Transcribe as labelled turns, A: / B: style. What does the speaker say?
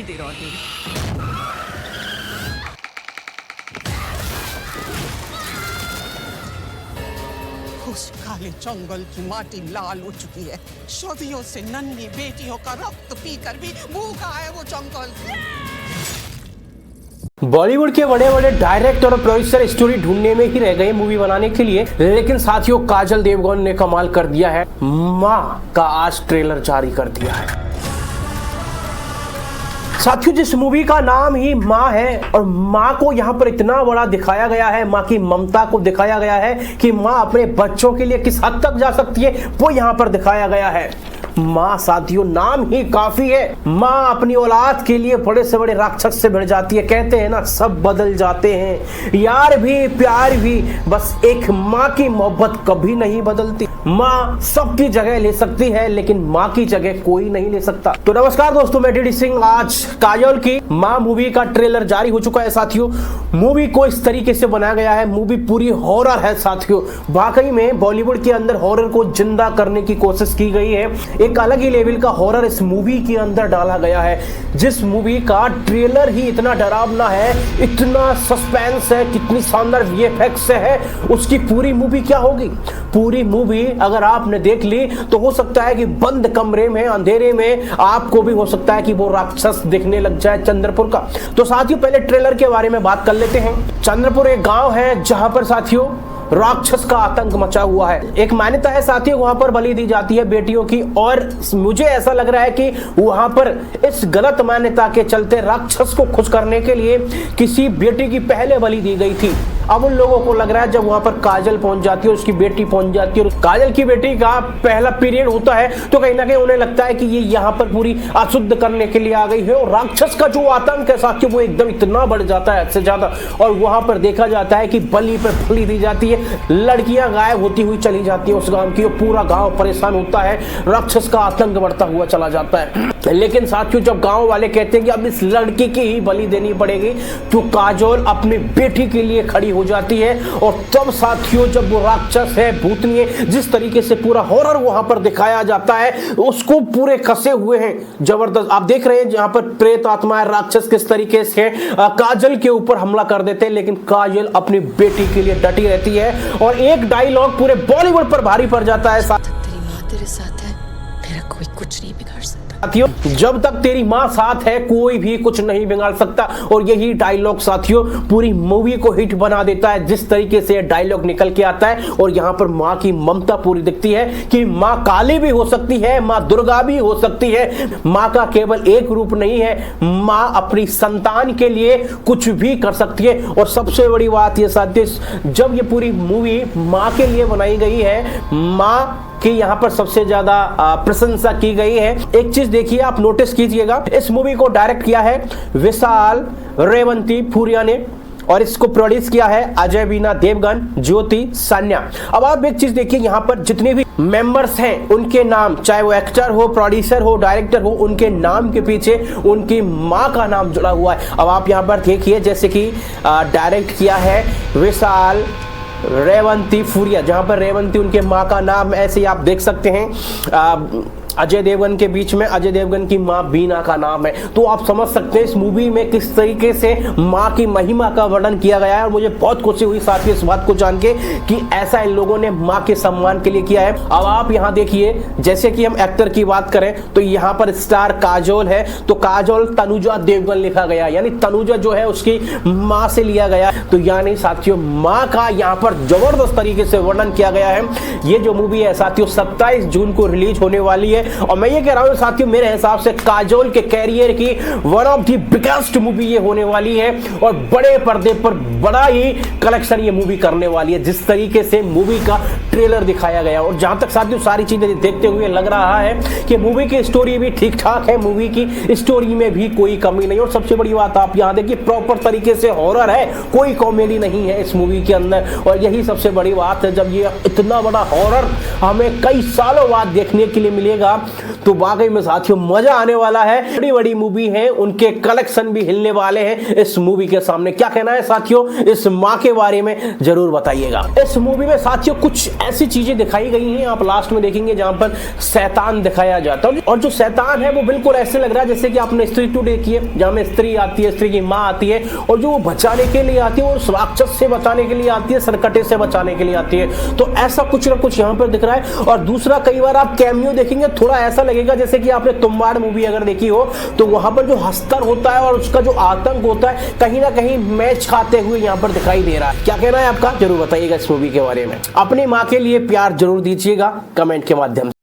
A: थोड़ी देर और देरी।
B: उस काले जंगल की माटी लाल हो चुकी है। सदियों से नन्ही बेटियों का रक्त पीकर भी भूखा है वो जंगल।
C: बॉलीवुड के बड़े बड़े डायरेक्टर और प्रोड्यूसर स्टोरी ढूंढने में ही रह गए मूवी बनाने के लिए, लेकिन साथियों काजल देवगन ने कमाल कर दिया है। माँ का आज ट्रेलर जारी कर दिया है। साथियों जिस मूवी का नाम ही माँ है और माँ को यहाँ पर इतना बड़ा दिखाया गया है, माँ की ममता को दिखाया गया है कि माँ अपने बच्चों के लिए किस हद तक जा सकती है, वो यहाँ पर दिखाया गया है। माँ साथियों नाम ही काफी है। माँ अपनी औलाद के लिए बड़े से बड़े राक्षस से भिड़ जाती है। कहते हैं ना सब बदल जाते हैं, यार भी प्यार भी, बस एक माँ की मोहब्बत कभी नहीं बदलती। माँ सबकी जगह ले सकती है लेकिन माँ की जगह कोई नहीं ले सकता। तो नमस्कार दोस्तों, मैं डीडी सिंह। आज काजोल की माँ मूवी का ट्रेलर जारी हो चुका है साथियों। मूवी को इस तरीके से बनाया गया है, मूवी पूरी हॉरर है साथियों। वाकई में बॉलीवुड के अंदर हॉरर को जिंदा करने की कोशिश की गई है। एक अलग ही लेवल का हॉरर इस मूवी के अंदर डाला गया है। जिस मूवी का ट्रेलर ही इतना डरावना है, इतना सस्पेंस है, कितनी शानदार वीएफएक्स है, उसकी पूरी मूवी क्या होगी। पूरी मूवी अगर आपने देख ली तो हो सकता है कि बंद कमरे में अंधेरे में आपको भी हो सकता है कि वो राक्षस दिखने लग जाए चंद्रपुर का। तो साथियों पहले ट्रेलर के बारे में बात कर लेते हैं। चंद्रपुर एक गांव है जहां पर साथियों राक्षस का आतंक मचा हुआ है। एक मान्यता है साथियों वहां पर बलि दी जाती है बेटियों की, और मुझे ऐसा लग रहा है कि वहां पर इस गलत मान्यता के चलते राक्षस को खुश करने के लिए किसी बेटी की पहले बलि दी गई थी। अब उन लोगों को लग रहा है जब वहां पर काजल पहुंच जाती है, उसकी बेटी पहुंच जाती है और काजल की बेटी का पहला पीरियड होता है, तो कहीं ना कहीं उन्हें लगता है कि ये यहाँ पर पूरी अशुद्ध करने के लिए आ गई है। और राक्षस का जो आतंक है साथियों वो एकदम इतना बढ़ जाता है, इससे ज्यादा। और वहां पर देखा जाता है कि बलि पर बलि दी जाती है, लड़कियां गायब होती हुई चली जाती है उस गांव की, और पूरा गांव परेशान होता है। राक्षस का आतंक बढ़ता हुआ चला जाता है। लेकिन साथियों जब गांव वाले कहते हैं कि अब इस लड़की की ही बलि देनी पड़ेगी, तो काजोल अपनी बेटी के लिए खड़ी हो जाती है। और तब साथियों जब वो राक्षस है, भूतनी है, जिस तरीके से पूरा हॉरर वहां पर दिखाया जाता है, उसको पूरे कसे हुए हैं जबरदस्त। आप देख रहे हैं जहां पर प्रेत आत्माएं राक्षस किस तरीके से काजल के ऊपर हमला कर देते हैं, लेकिन काजल अपनी बेटी के लिए डटी रहती है। और एक डायलॉग पूरे बॉलीवुड पर भारी पड़ जाता है।
D: तेरी माँ तेरे साथ है, मेरा कोई कुछ नहीं बिगाड़ सकता।
C: साथियों जब तक तेरी माँ साथ है कोई भी कुछ नहीं बिगाड़ सकता। और यही डायलॉग साथियों पूरी मूवी को हिट बना देता है। जिस तरीके से डायलॉग निकल के आता है और यहाँ पर माँ की ममता पूरी दिखती है कि माँ काली भी हो सकती है, माँ दुर्गा भी हो सकती है। माँ का केवल एक रूप नहीं है, माँ अपनी संतान के लिए कुछ भी कर सकती है। और सबसे बड़ी बात यह साथियों जब ये पूरी मूवी माँ के लिए बनाई गई है, माँ कि यहाँ पर सबसे ज्यादा प्रशंसा की गई है। एक चीज देखिए आप नोटिस कीजिएगा, इस मूवी को डायरेक्ट किया है विशाल रेवंती फूरिया ने और इसको प्रोड्यूस किया है अजय बीना देवगन, ज्योति सान्या। अब आप एक चीज देखिए यहाँ पर जितने भी मेंबर्स हैं उनके नाम, चाहे वो एक्टर हो, प्रोड्यूसर हो, डायरेक्टर हो, उनके नाम के पीछे उनकी माँ का नाम जुड़ा हुआ है। अब आप यहाँ पर देखिए जैसे कि डायरेक्ट किया है विशाल रेवंती फूरिया, जहां पर रेवंती उनके माँ का नाम, ऐसे ही आप देख सकते हैं अजय देवगन के बीच में अजय देवगन की माँ बीना का नाम है। तो आप समझ सकते हैं इस मूवी में किस तरीके से माँ की महिमा का वर्णन किया गया है। और मुझे बहुत खुशी हुई साथ ही इस बात को जान के कि ऐसा इन लोगों ने माँ के सम्मान के लिए किया है। अब आप यहाँ देखिए जैसे कि हम एक्टर की बात करें तो यहाँ पर स्टार काजोल है, तो काजोल तनुजा देवगन लिखा गया, यानी तनुजा जो है उसकी माँ से लिया गया। तो यानी साथियों माँ का यहाँ पर जबरदस्त तरीके से वर्णन किया गया है। ये जो मूवी है साथियों 27 जून को रिलीज होने वाली है। और मैं ये कह रहा हूं साथियों मेरे हिसाब से काजोल के कैरियर की one of the biggest movie ये होने वाली है और बड़े पर्दे पर बड़ा ही कलेक्शन ये मूवी करने वाली है। जिस तरीके से मूवी का ट्रेलर दिखाया गया और जहां तक साथियों सारी चीजें देखते हुए लग रहा है कि मूवी की स्टोरी भी ठीक ठाक है, मूवी की स्टोरी में भी कोई कमी नहीं। और सबसे बड़ी बात आप यहाँ देखिए प्रॉपर तरीके से हॉरर है, कोई कॉमेडी नहीं है इस मूवी के अंदर। और यही सबसे बड़ी बात है, जब ये इतना बड़ा हॉरर हमें कई सालों बाद देखने के लिए मिलेगा देखिएगा तो वाकई में साथियों मजा आने वाला है। बड़ी बड़ी मूवी है, उनके कलेक्शन भी हिलने वाले हैं इस मूवी के सामने। क्या कहना है साथियों इस माँ के बारे में जरूर बताइएगा। इस मूवी में साथियों कुछ ऐसी चीजें दिखाई गई हैं, आप लास्ट में देखेंगे जहां पर शैतान दिखाया जाता है, और जो शैतान है वो बिल्कुल ऐसे लग रहा है जैसे कि आपने स्त्री 2 देखी है, जहां में स्त्री आती है, स्त्री की माँ आती है और जो वो बचाने के लिए आती है, वो राक्षस से बचाने के लिए आती है, सरकटे से बचाने के लिए आती है। तो ऐसा कुछ ना कुछ यहाँ पर दिख रहा है। और दूसरा, कई बार आप कैमियो देखेंगे थोड़ा ऐसा लगेगा जैसे कि आपने तुम्बाड़ मूवी अगर देखी हो तो वहां पर जो हस्तर होता है और उसका जो आतंक होता है कहीं ना कहीं मैच खाते हुए यहाँ पर दिखाई दे रहा है। क्या कहना है आपका जरूर बताइएगा इस मूवी के बारे में। अपनी माँ के लिए प्यार जरूर दीजिएगा कमेंट के माध्यम से।